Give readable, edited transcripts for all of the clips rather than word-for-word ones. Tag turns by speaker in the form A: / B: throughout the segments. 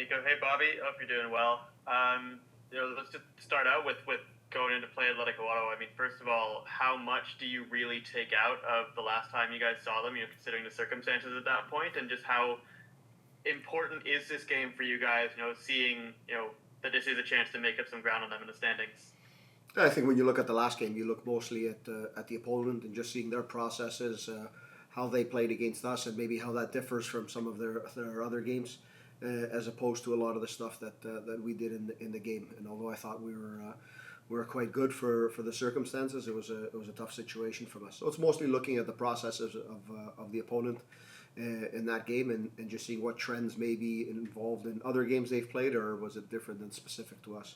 A: Nico. Hey, Bobby. Hope you're doing well. Let's just start out with going into play Atletico Ottawa. I mean, first of all, how much do you really take out of the last time you guys saw them? Considering the circumstances at that point, and just how important is this game for you guys? Seeing that this is a chance to make up some ground on them in the standings.
B: I think when you look at the last game, you look mostly at the opponent and just seeing their processes, how they played against us, and maybe how that differs from some of their other games, as opposed to a lot of the stuff that we did in the game. And although I thought we were quite good for the circumstances, it was a tough situation for us. So it's mostly looking at the processes of the opponent in that game, and just seeing what trends may be involved in other games they've played, or was it different than specific to us.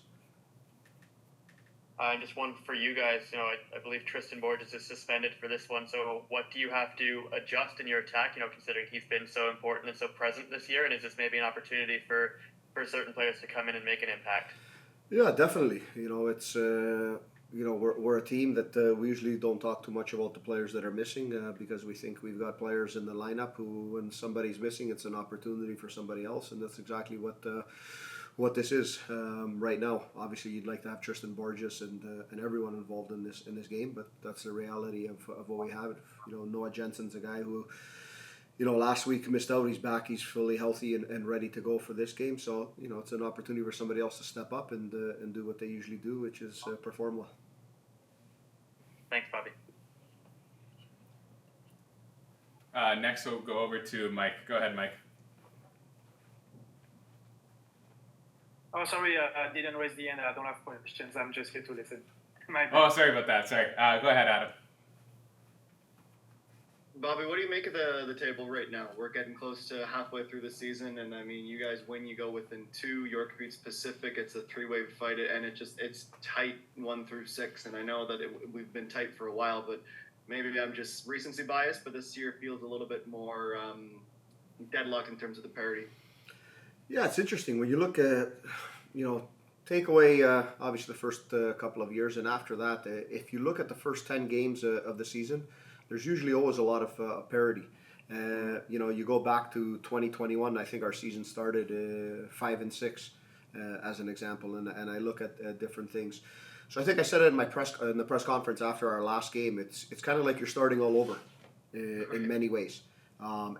A: Just one for you guys. I believe Tristan Borges is suspended for this one. So what do you have to adjust in your attack? Considering he's been so important and so present this year, and is this maybe an opportunity for certain players to come in and make an impact?
B: Yeah, definitely. It's we're a team that we usually don't talk too much about the players that are missing, because we think we've got players in the lineup who, when somebody's missing, it's an opportunity for somebody else, and that's exactly what this is right now. Obviously, you'd like to have Tristan Borges and everyone involved in this game, but that's the reality of what we have. Noah Jensen's a guy who, last week missed out. He's back. He's fully healthy and ready to go for this game. So it's an opportunity for somebody else to step up and do what they usually do, which is perform well.
A: Thanks, Bobby.
C: Next, we'll go over to Mike. Go ahead, Mike.
D: Oh, sorry, I didn't raise the hand. I don't have questions. I'm just here to listen.
C: Oh, sorry about that. Sorry. Go ahead, Adam.
E: Bobby, what do you make of the table right now? We're getting close to halfway through the season, and I mean, you guys win, you go within 2. York beats Pacific. It's a 3-way fight, and it's tight 1 through 6. And I know that we've been tight for a while, but maybe I'm just recency biased. But this year feels a little bit more deadlocked in terms of the parity.
B: Yeah, it's interesting when you look at, take away obviously the first couple of years, and after that, if you look at the first 10 games of the season, there's usually always a lot of parity. You go back to 2021. I think our season started 5-6, as an example, and I look at different things. So I think I said it in the press conference after our last game. It's kind of like you're starting all over in many ways.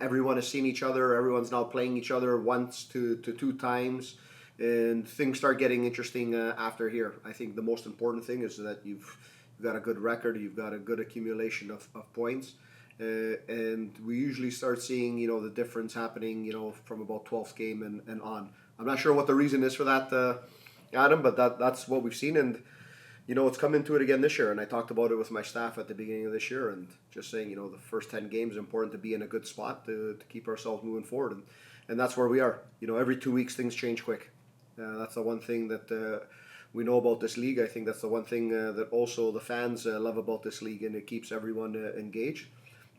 B: Everyone has seen each other. Everyone's now playing each other once to 2 times, and things start getting interesting after here. I think the most important thing is that you've got a good record. You've got a good accumulation of points, and we usually start seeing the difference happening from about 12th game and on. I'm not sure what the reason is for that, Adam, but that's what we've seen, and it's come into it again this year, and I talked about it with my staff at the beginning of this year, and just saying, the first 10 games are important to be in a good spot to keep ourselves moving forward, and that's where we are. Every 2 weeks things change quick. That's the one thing that we know about this league. I think that's the one thing that also the fans love about this league, and it keeps everyone engaged.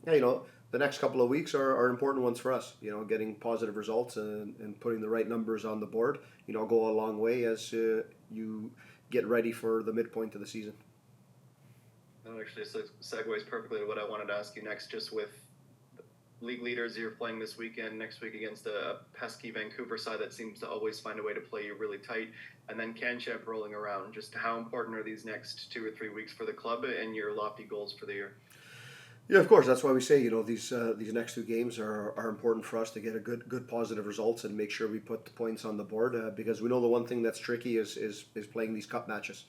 B: Yeah, the next couple of weeks are important ones for us. Getting positive results and putting the right numbers on the board, go a long way as you get ready for the midpoint of the season.
E: That actually segues perfectly to what I wanted to ask you next, just with league leaders you're playing this weekend, next week against a pesky Vancouver side that seems to always find a way to play you really tight, and then Canchamp rolling around. Just how important are these next 2 or 3 weeks for the club and your lofty goals for the year?
B: Yeah, of course. That's why we say these next 2 games are important for us to get a good positive results and make sure we put the points on the board, because we know the one thing that's tricky is playing these cup matches.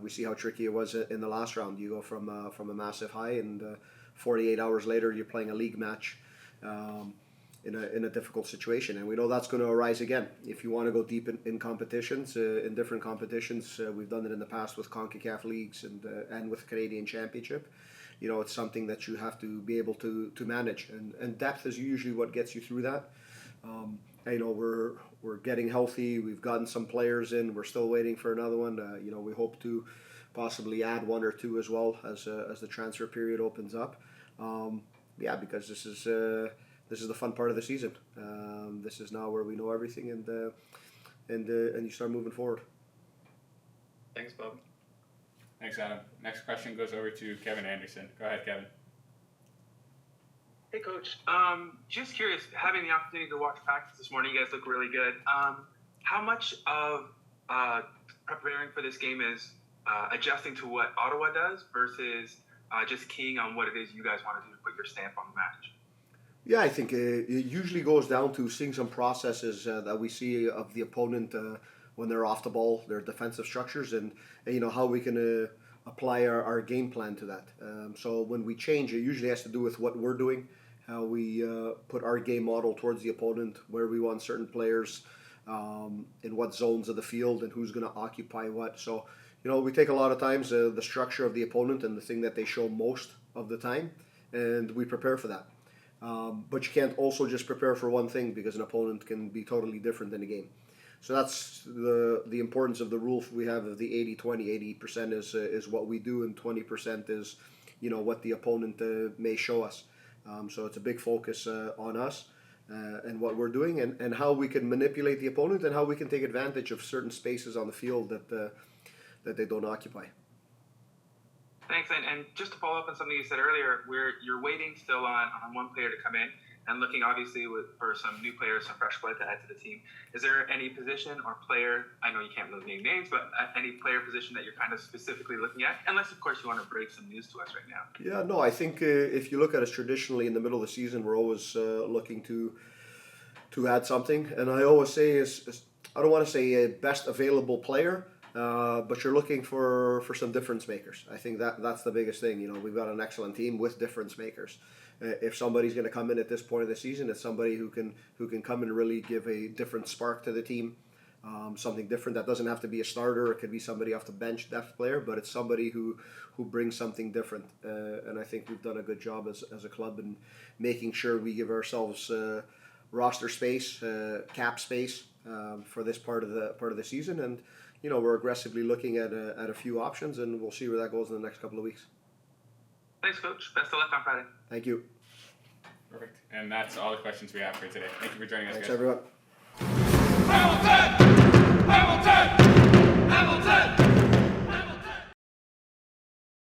B: We see how tricky it was in the last round. You go from a massive high, and 48 hours later you're playing a league match in a difficult situation, and we know that's going to arise again if you want to go deep in competitions, in different competitions. We've done it in the past with CONCACAF leagues and with the Canadian Championship. It's something that you have to be able to manage, and depth is usually what gets you through that. We're getting healthy. We've gotten some players in. We're still waiting for another one. We hope to possibly add 1 or 2 as well as the transfer period opens up. Because this is the fun part of the season. This is now where we know everything, and you start moving forward.
E: Thanks, Bob.
C: Thanks, Adam. Next question goes over to Kevin Anderson. Go ahead, Kevin.
F: Hey, Coach. Just curious, having the opportunity to watch practice this morning, you guys look really good. How much of preparing for this game is adjusting to what Ottawa does versus just keying on what it is you guys want to do to put your stamp on the match?
B: Yeah, I think it usually goes down to seeing some processes that we see of the opponent when they're off the ball, their defensive structures, and how we can apply our game plan to that. So when we change, it usually has to do with what we're doing, how we put our game model towards the opponent, where we want certain players, in what zones of the field, and who's going to occupy what. So we take a lot of times the structure of the opponent and the thing that they show most of the time, and we prepare for that. But you can't also just prepare for one thing because an opponent can be totally different in a game. So that's the importance of the rule we have of the 80-20. 80% is what we do, and 20% is what the opponent may show us. So it's a big focus on us and what we're doing, and how we can manipulate the opponent, and how we can take advantage of certain spaces on the field that they don't occupy.
F: Thanks. And just to follow up on something you said earlier, where you're waiting still on one player to come in and looking obviously for some new players, some fresh blood to add to the team. Is there any position or player, I know you can't really name names, but any player position that you're kind of specifically looking at? Unless, of course, you want to break some news to us right now.
B: Yeah, no, I think if you look at us traditionally in the middle of the season, we're always looking to add something. And I always say I don't want to say a best available player, but you're looking for some difference makers. I think that's the biggest thing. We've got an excellent team with difference makers. If somebody's going to come in at this point of the season, it's somebody who can come and really give a different spark to the team. Something different. That doesn't have to be a starter. It could be somebody off the bench, depth player, but it's somebody who brings something different. And I think we've done a good job as a club in making sure we give ourselves roster space, cap space for this part of the season. And we're aggressively looking at a few options, and we'll see where that goes in the next couple of weeks.
F: Thanks, Coach. Best of luck on Friday.
B: Thank you.
C: Perfect. And that's all the questions we have for today. Thank you for joining us,
B: Thanks,
C: guys.
B: everyone.